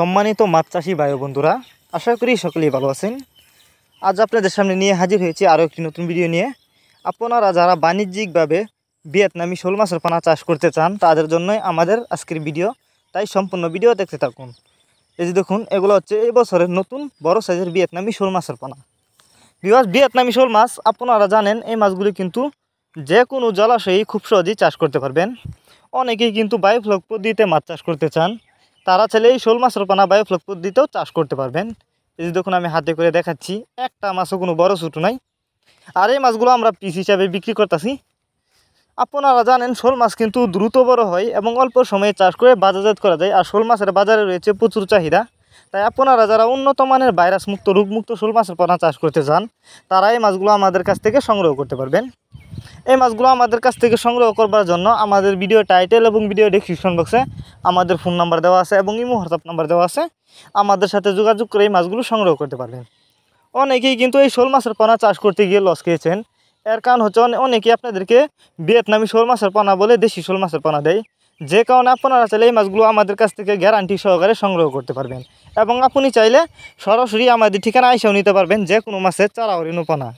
সম্মানিত মাছ চাষী ভাই বন্ধুরা, আশা করি সকলেই ভালো আছেন। আজ আপনাদের সামনে নিয়ে হাজির হয়েছি আরও একটি নতুন ভিডিও নিয়ে। আপনারা যারা বাণিজ্যিকভাবে ভিয়েতনামি শোল মাছের পোনা চাষ করতে চান তাদের জন্যই আমাদের আজকের ভিডিও, তাই সম্পূর্ণ ভিডিও দেখতে থাকুন। এই যে দেখুন, এগুলো হচ্ছে এই বছরের নতুন বড় সাইজের ভিয়েতনামি শোল মাছের পোনা। ভিয়েতনামি শোল মাছ আপনারা জানেন, এই মাছগুলি কিন্তু যে কোনো জলাশয়েই খুব সহজেই চাষ করতে পারবেন। অনেকেই কিন্তু বায়োফ্লক পদ্ধতিতে মাছ চাষ করতে চান, তারা চাইলে এই শোল মাছের পোনা বায়োফ্লক পদ্ধতিতেও চাষ করতে পারবেন। এই যে দেখুন, আমি হাতে করে দেখাচ্ছি, একটা মাছও কোনো বড় ছোটো নাই। আর এই মাছগুলো আমরা পিস হিসাবে বিক্রি করতেছি। আপনারা জানেন, শোল মাছ কিন্তু দ্রুত বড় হয় এবং অল্প সময়ে চাষ করে বাজারজাত করা যায়। আর শোল মাছের বাজারে রয়েছে প্রচুর চাহিদা। তাই আপনারা যারা উন্নত মানের ভাইরাস মুক্ত রোগমুক্ত শোল মাছের পোনা চাষ করতে চান, তারা এই মাছগুলো আমাদের কাছ থেকে সংগ্রহ করতে পারবেন। এই মাছগুলো আমাদের কাছ থেকে সংগ্রহ করবার জন্য আমাদের ভিডিও টাইটেল এবং ভিডিও ডেসক্রিপশন বক্সে আমাদের ফোন নাম্বার দেওয়া আছে এবং ইমো হোয়াটসঅ্যাপ নাম্বার দেওয়া আছে। আমাদের সাথে যোগাযোগ করে এই মাছগুলো সংগ্রহ করতে পারবেন। অনেকেই কিন্তু এই শোল মাছের পোনা চাষ করতে গিয়ে লস খেয়েছেন। এর কারণ হচ্ছে অনেকেই আপনাদেরকে ভিয়েতনামি শোল মাছের পোনা বলে দেশি শোল মাছের পোনা দেয়, যে কারণে আপনারা চাইলে এই মাছগুলো আমাদের কাছ থেকে গ্যারান্টি সহকারে সংগ্রহ করতে পারবেন। এবং আপনি চাইলে সরাসরি আমাদের ঠিকানা আইসাও নিতে পারবেন যে কোনো মাছের চারা ও রেণু পোনা।